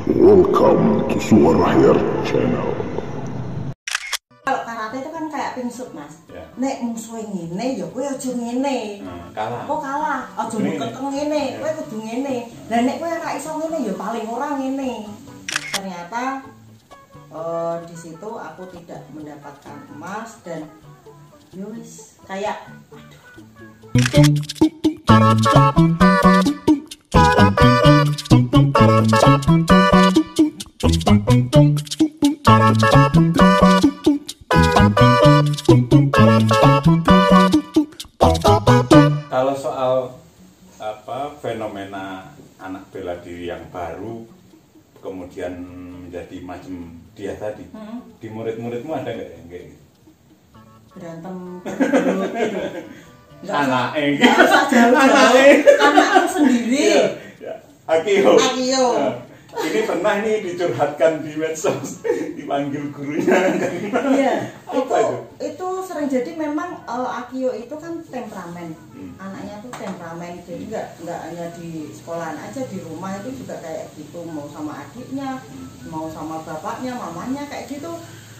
Welcome to Suara Hair Channel. Kalau karate itu kan kayak pingsut, Mas. Ya. Nek musuhe ngene ya kowe aja ngene. Kalah. Kok kalah? Aja mekeng ngene, kowe kudu ngene. Lah nek kowe ora iso ngene ya paling ora ngene. Ternyata di situ aku tidak mendapatkan emas dan ya wis kayak Kalau soal fenomena anak bela diri yang baru kemudian menjadi macam dia tadi, di murid-muridmu ada nggak yang kayak gitu? berantem gitu. Anaknya, Nggak usah jauh-jauh. Anakku sendiri. Ya. Akio. Akio. Ini pernah nih dicurhatkan di medsos, dipanggil gurunya. Iya, Apa itu sering jadi memang Akio itu kan temperamen. Anaknya tuh temperamen, jadi nggak hanya di sekolahan aja, di rumah itu juga kayak gitu, mau sama adiknya, mau sama bapaknya, mamanya kayak gitu.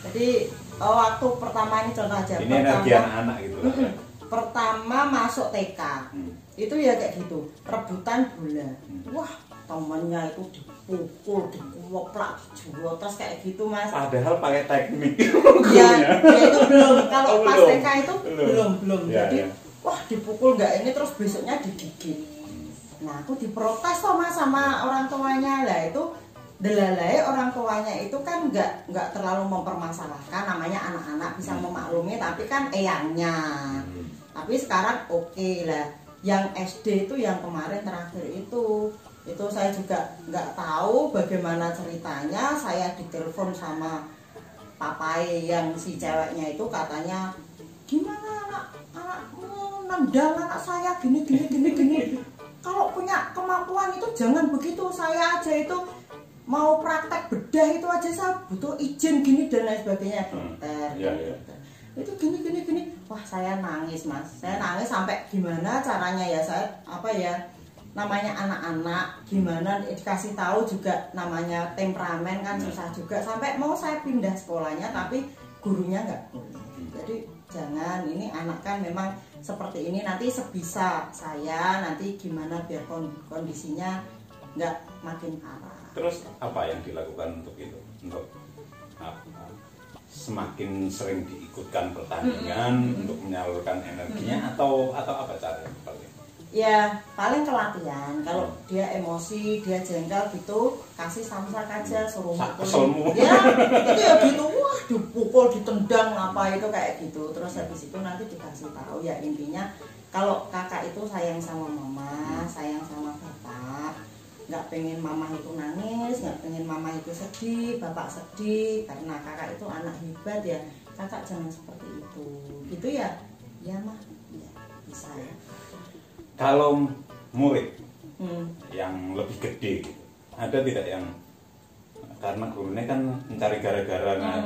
Jadi waktu pertama ini contoh aja. Ini energi anak-anak gitu. Pertama masuk TK, itu ya kayak gitu, rebutan bola. Wah, temennya itu dipukul, dikuoplak, dijurotas kayak gitu, Mas. Padahal pakai teknik. Ya itu belum. Kalau pas belum. TK itu belum. Ya, Jadi ya. wah dipukul nggak ini terus besoknya digigit. Nah aku diprotes toh, Mas, sama orang tuanya. Lah itu delalai orang tuanya itu kan nggak terlalu mempermasalahkan, namanya anak-anak bisa memaklumi, tapi kan eyangnya. Tapi sekarang oke lah. Yang SD itu yang kemarin terakhir itu saya juga nggak tahu bagaimana ceritanya. Saya ditelepon sama papai yang si ceweknya itu, katanya gimana anakmu nendang anak saya gini. Kalau punya kemampuan itu jangan begitu. Saya aja itu mau praktek bedah itu aja saya butuh izin gini dan lain sebagainya, dokter. Itu gini. Wah, saya nangis, Mas. Saya nangis sampai gimana caranya ya, saya namanya anak-anak, gimana dikasih tahu juga, namanya temperamen kan susah juga. Sampai mau saya pindah sekolahnya tapi gurunya nggak boleh. Jadi jangan, ini anak kan memang seperti ini, nanti sebisa saya nanti gimana biar kondisinya nggak makin parah. Terus apa yang dilakukan untuk itu? Untuk semakin sering diikutkan pertandingan untuk menyalurkan energinya atau apa caranya? Ya paling ke latihan. Kalau dia emosi, dia jengkel gitu, kasih samsak aja, suruh mukul. Ya itu ya gitu, wah dipukul, ditendang apa itu kayak gitu. Terus habis itu nanti dikasih tahu ya, intinya kalau kakak itu sayang sama mama, sayang sama bapak, nggak pengen mama itu nangis, nggak pengen mama itu sedih, bapak sedih, karena kakak itu anak hebat ya. Kakak jangan seperti itu, gitu ya. Ya mah, ya bisa ya. Kalau murid yang lebih gede gitu, ada tidak yang karena gurunya kan mencari gara-gara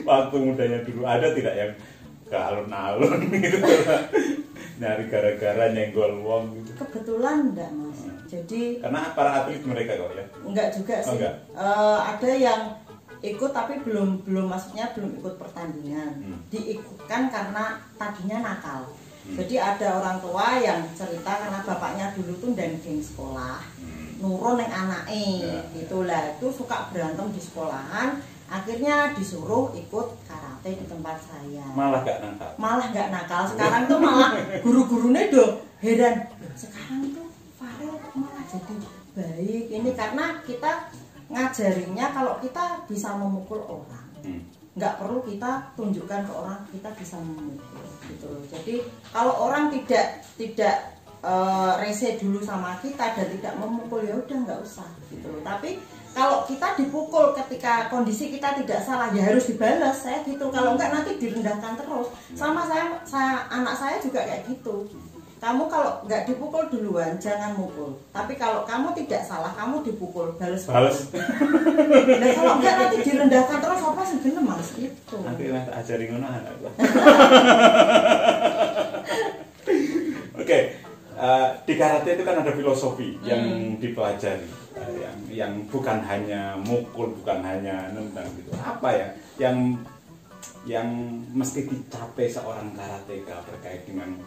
waktu mudanya dulu, ada tidak yang ke alun-alun gitu, nyari gara-gara nyenggol wong gitu? Kebetulan enggak, Mas. Jadi karena para atlet mereka kok ya? Enggak juga sih. Enggak. Ada yang ikut tapi belum maksudnya belum ikut pertandingan. Diikutkan karena tadinya nakal. Jadi ada orang tua yang cerita karena bapaknya dulu tuh geng sekolah, nurun yang anaknya, gitulah. Itu suka berantem di sekolahan. Akhirnya disuruh ikut karate di tempat saya. Malah gak nakal. Sekarang tuh malah guru-gurunya heran. Sekarang tuh Farel malah jadi baik. Ini karena kita ngajarinnya kalau kita bisa memukul orang, nggak perlu kita tunjukkan ke orang kita bisa memukul gitu. Jadi kalau orang tidak rese dulu sama kita dan tidak memukul, ya udah nggak usah gitu. Tapi kalau kita dipukul ketika kondisi kita tidak salah, ya harus dibalas, saya gitu. Kalau enggak nanti direndahkan terus. Sama saya anak saya juga kayak gitu. Kamu kalau nggak dipukul duluan jangan mukul. Tapi kalau kamu tidak salah, kamu dipukul, balas. Dan kalau enggak nanti direndahkan terus, apa sih bener, Mas itu. Nanti tak ajari ngono anak. Oke. di karate itu kan ada filosofi yang dipelajari, yang bukan hanya mukul, bukan hanya nendang gitu. Apa ya yang mesti dicapai seorang karateka terkait dengan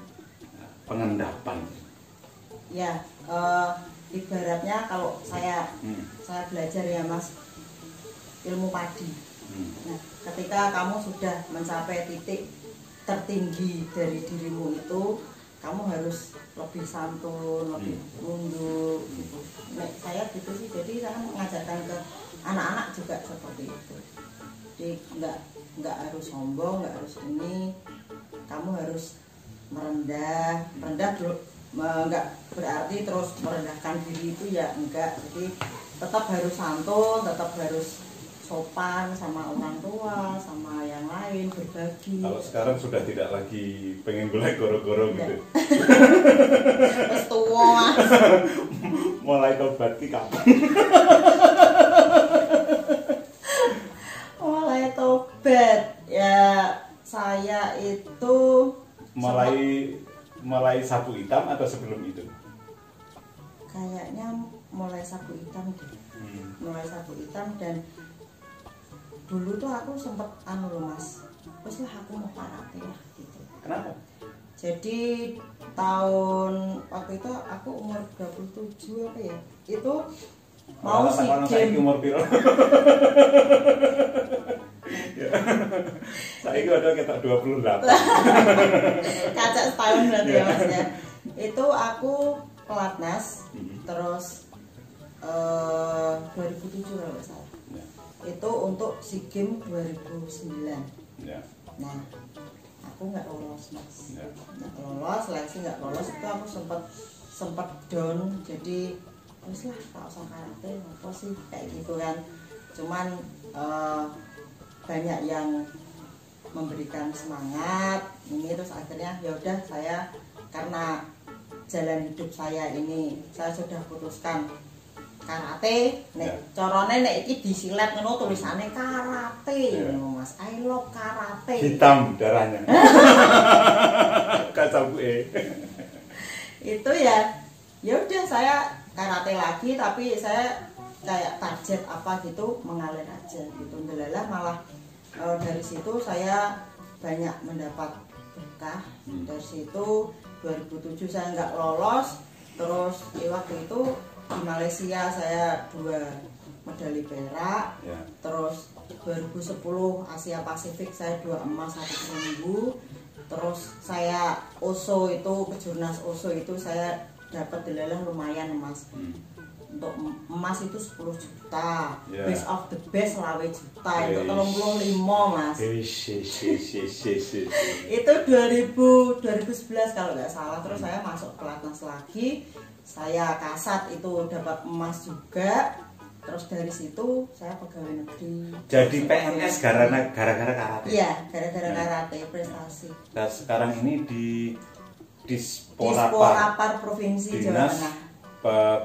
pengendapan? Ya, ibaratnya kalau saya belajar ya Mas, ilmu padi. Nah, ketika kamu sudah mencapai titik tertinggi dari dirimu itu, kamu harus lebih santun, lebih nunduk gitu. Nah, saya gitu sih, jadi saya mengajarkan ke anak-anak juga seperti itu. Jadi nggak harus sombong, nggak harus ini, kamu harus merendah dulu. Enggak berarti terus merendahkan diri itu ya enggak, jadi tetap harus santun, tetap harus sopan sama orang tua, sama yang lain, berbagi. Kalau sekarang sudah tidak lagi pengen golek goro-goro gitu. Terus tua. Mulai tobat ki kapan? Mulai tobat ya, saya itu mulai sapu hitam atau sebelum itu? Kayaknya mulai sapu hitam deh. Mulai sapu hitam, dan dulu tuh aku sempet loh Mas, terus lah aku mau karate lah gitu. Kenapa? Jadi tahun waktu itu aku umur 27 apa ya, itu mau SEA Games. Umur piro? Saya ada ketok 28. Kaca setahun berarti ya Mas ya. Itu aku pelatnas, terus 2007 kalau nggak salah. Itu untuk SEA Games 2009. Nah, aku nggak lolos Mas. Nggak lolos, seleksi nggak lolos, itu aku sempat down. Jadi terus lah tak usah karate, apa sih kayak gitu kan. Cuman banyak yang memberikan semangat ini, terus akhirnya ya udah, saya karena jalan hidup saya ini saya sudah putuskan karate. Nek corone nek iki disilet ngono tulisannya karate Mas, I love karate, hitam darahnya. Kacabuke. Itu ya udah, saya karate lagi, tapi saya kayak target apa gitu mengalir aja gitu. Alhamdulillah malah dari situ saya banyak mendapat berkah. Dari situ 2007 saya nggak lolos, terus waktu itu di Malaysia saya 2 medali perak, terus 2010 Asia Pasifik saya 2 emas 1 perunggu, terus saya Oso itu kejurnas Oso itu saya dapat delalah lumayan Mas. Untuk emas itu 10 juta, best of the best lawe juta, itu 35 Mas. Itu 2011 kalau nggak salah. Terus saya masuk pelatnas lagi, saya kasat itu dapat emas juga. Terus dari situ saya pegawai negeri. Jadi PNS gara-gara karate? Iya, gara-gara karate, prestasi. Nah, sekarang ini di Disporapar Provinsi Jawa Tengah.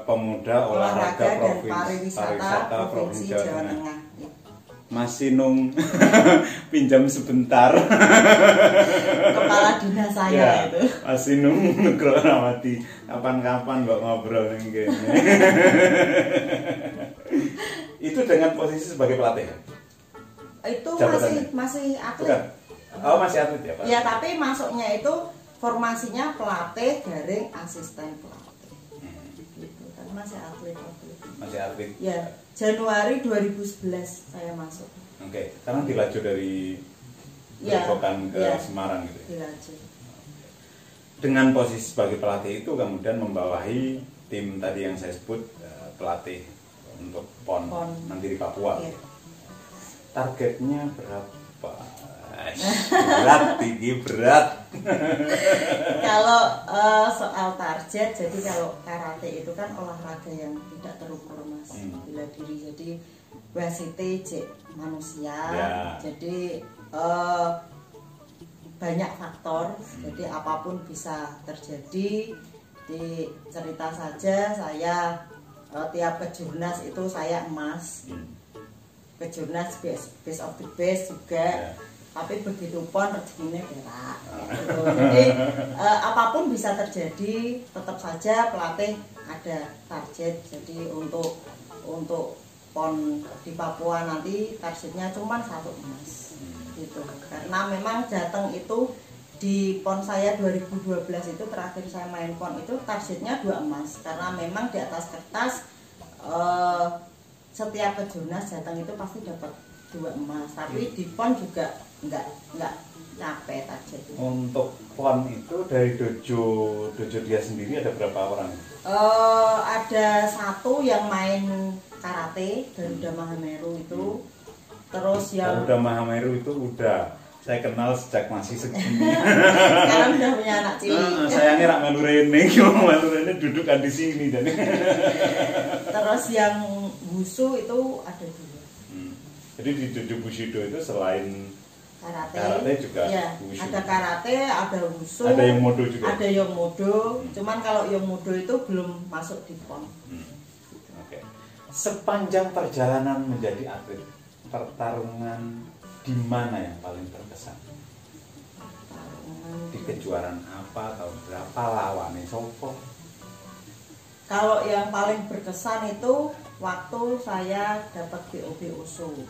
Pemuda Olahraga dan Pariwisata Provinsi Jawa Tengah. Masih nung pinjam sebentar. Kepala dinas saya itu. Masih nung Nugronawati. Kapan-kapan mbak ngobrol ning kene. Itu dengan posisi sebagai pelatih. Itu masih atlet. Bukan. Oh, masih atlet ya, Pak? Ya, tapi masuknya itu formasinya pelatih garing asisten pelatih. Gitu kan, masih atlet. Masih atlet. Ya, Januari 2011 saya masuk. Oke, sekarang dilaju dari Grobogan ke Semarang gitu. Dilaju. Dengan posisi sebagai pelatih itu kemudian membawahi tim tadi yang saya sebut, pelatih untuk PON nanti di Papua. Iya. Targetnya berapa? Berat. Kalau soal target, jadi kalau karate itu kan olahraga yang tidak terukur Mas, bela diri. Jadi wasite cek manusia, jadi banyak faktor, jadi apapun bisa terjadi. Di cerita saja, saya tiap kejurnas itu saya emas, kejurnas best of the best juga. tapi begitu pon rezekinya berak gitu. Jadi apapun bisa terjadi, tetap saja pelatih ada target. Jadi untuk pon di Papua nanti targetnya cuma 1 emas gitu, karena memang Jateng itu di pon saya 2012 itu terakhir saya main pon itu targetnya 2 emas, karena memang di atas kertas setiap kejurnas Jateng itu pasti dapat 2 emas, tapi di pon juga nggak capek target. Untuk pon itu dari dojo dia sendiri ada berapa orang? Ada 1 yang main karate Garuda Mahameru itu, terus yang Garuda Mahameru itu udah saya kenal sejak masih segini. sekarang udah punya anak cilik. Sayangnya rak melu rene dudukan di sini dan. Terus yang wushu itu ada 2. Jadi di dojo Bushido itu selain karate juga ya, wushu. ada karate, ada wushu, ada yang modo juga. Ada yang modo, cuman kalau yang modo itu belum masuk di pon. Oke. Sepanjang perjalanan menjadi atlet, pertarungan di mana yang paling berkesan? Di kejuaraan apa, tahun berapa, lawannya sopo? Kalau yang paling berkesan itu waktu saya dapat BOB USU.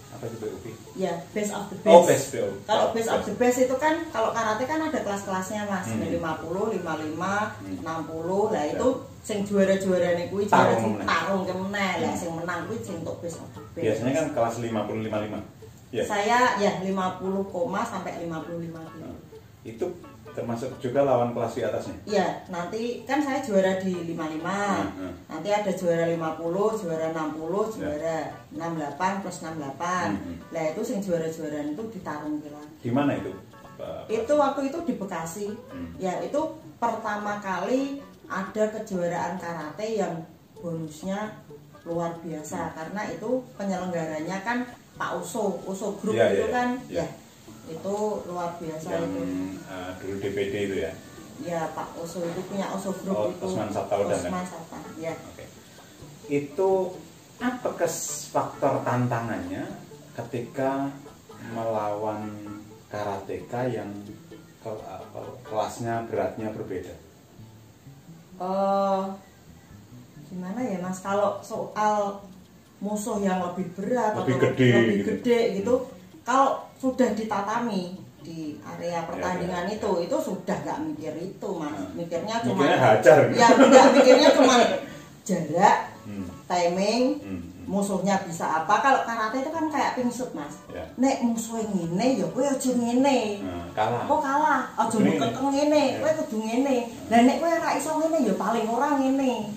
Apa itu BOB? Ya, best of the best. Oh, best BOB. Kalau best of the best itu kan, kalau karate kan ada kelas-kelasnya Mas, 50, 55, 60. Lah itu sing juara-juarane kuwi juara sing tarung kemeneh. Lah sing menang kuwi sing untuk best of the best. Biasanya kan kelas 50 55. Ya. Saya ya 50, sampai 55 gitu. Itu termasuk juga lawan kelas di atasnya? Iya, nanti kan saya juara di 55. Nanti ada juara 50, juara 60, juara 68 plus 68. Lah itu sing juara-juara itu ditarung lagi. Di mana itu? Itu waktu itu di Bekasi. Ya, itu pertama kali ada kejuaraan karate yang bonusnya luar biasa, karena itu penyelenggaranya kan Pak Uso Group itu kan ya. Itu luar biasa yang, itu. Dulu DPD itu ya? Ya, Pak Oso itu punya Oso Group itu. Osman Sabtaudang. Osman Sabtaudang, ya. Oke. Itu apa faktor tantangannya ketika melawan karateka yang kelasnya beratnya berbeda? Gimana ya Mas, kalau soal musuh yang lebih berat lebih atau gede, lebih gitu. gede gitu, kalau sudah ditatami di area pertandingan itu sudah nggak mikir itu Mas, mikirnya cuma hajar. Ya nggak mikirnya cuma jarak, timing, musuhnya bisa apa. Kalau karate itu kan kayak pingsut Mas, nek musuhnya ngene ya kowe aja ngene, kalah. Kok kalah, aja kekeng ngene, kowe kudu ngene. Lah nek kowe ora iso ngene ya paling ora ngene,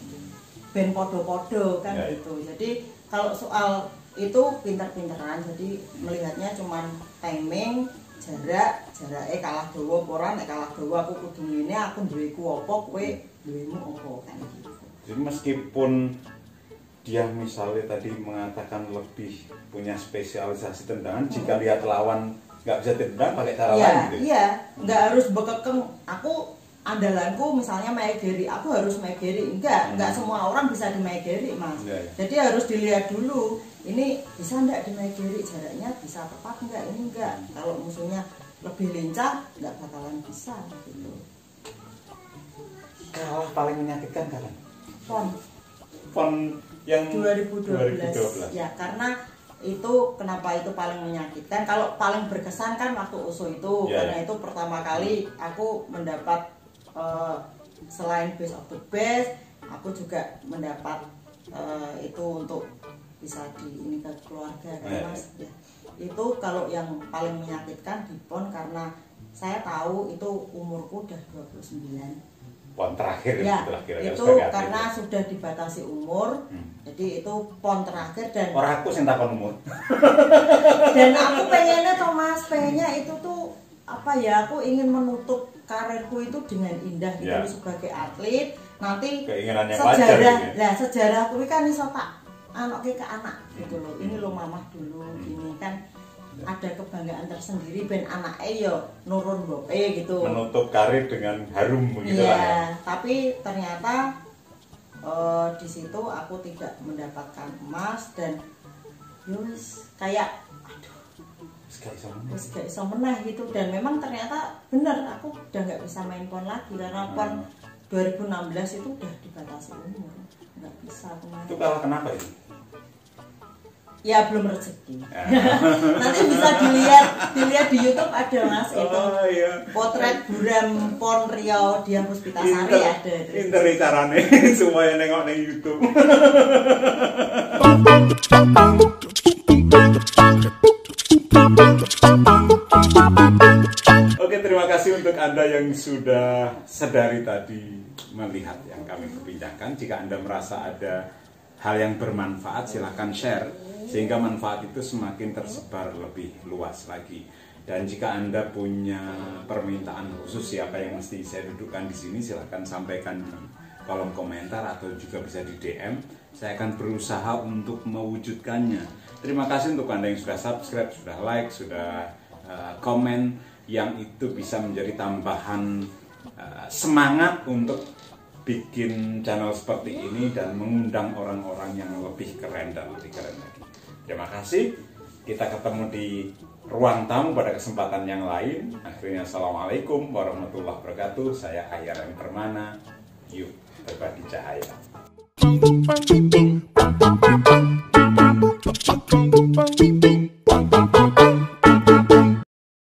ben podo-podo kan gitu. Jadi kalau soal itu pinter-pinteran, jadi melihatnya cuman timing, jaraknya kalah dawa apa ora, nek kalah dawa aku kudu ngene, aku duweku apa, kowe duwemu apa kan gitu. Jadi meskipun dia misalnya tadi mengatakan lebih punya spesialisasi tendangan, jika lihat lawan nggak bisa tendang pakai cara lain gitu. Iya, nggak harus bekekeng. Aku andalanku misalnya maegeri, aku harus maegeri. Enggak semua orang bisa di maegeri Mas. Jadi harus dilihat dulu, ini bisa enggak di maegeri, jaraknya bisa tepat enggak, ini enggak. Kalau musuhnya lebih lincah, enggak bakalan bisa gitu. Kalah paling menyakitkan kapan? Pon yang 2012. Ya, karena itu kenapa itu paling menyakitkan. Kalau paling berkesan kan waktu USU itu, karena itu pertama kali aku mendapat selain best of the best, aku juga mendapat itu untuk bisa ini ke keluarga kan Mas. Ya. Itu kalau yang paling menyakitkan di PON, karena saya tahu itu umurku udah 29. PON terakhir ya, kira-kira itu karena sudah dibatasi umur. Jadi itu PON terakhir, dan orang aku sing takon umur. Dan aku pengennya tuh Mas, pengennya itu tuh apa ya, aku ingin menutup karirku itu dengan indah gitu sebagai atlet. Nanti sejarah, nah sejarahku kan iso tak anaknya ke anak gitu loh. Ini lo mamah dulu gini kan, ada kebanggaan tersendiri, ben anaknya yo nurun bope gitu. Menutup karir dengan harum begitu lah ya. Tapi ternyata di situ aku tidak mendapatkan emas, dan yus kayak terus gak iso meneh gitu. Dan memang ternyata bener aku udah nggak bisa main pon lagi karena pon 2016 itu udah dibatasi umur, nggak bisa aku main. Itu kalah kenapa itu? Ya belum rezeki. Nanti bisa dilihat di YouTube ada Mas itu. Oh, iya. Potret buram pon Riau Dian Puspitasari ada. Pinter carane supaya nengok nang YouTube. Oke, terima kasih untuk Anda yang sudah sedari tadi melihat yang kami perbincangkan. Jika Anda merasa ada hal yang bermanfaat, silahkan share sehingga manfaat itu semakin tersebar lebih luas lagi. Dan jika Anda punya permintaan khusus siapa yang mesti saya dudukkan di sini, silahkan sampaikan di kolom komentar atau juga bisa di DM. Saya akan berusaha untuk mewujudkannya. Terima kasih untuk Anda yang sudah subscribe, sudah like, sudah komen, yang itu bisa menjadi tambahan semangat untuk bikin channel seperti ini dan mengundang orang-orang yang lebih keren dan lebih keren lagi. Terima kasih. Kita ketemu di ruang tamu pada kesempatan yang lain. Akhirnya, assalamualaikum warahmatullahi wabarakatuh. Saya Ahyar M. Permana. Yuk berbagi cahaya.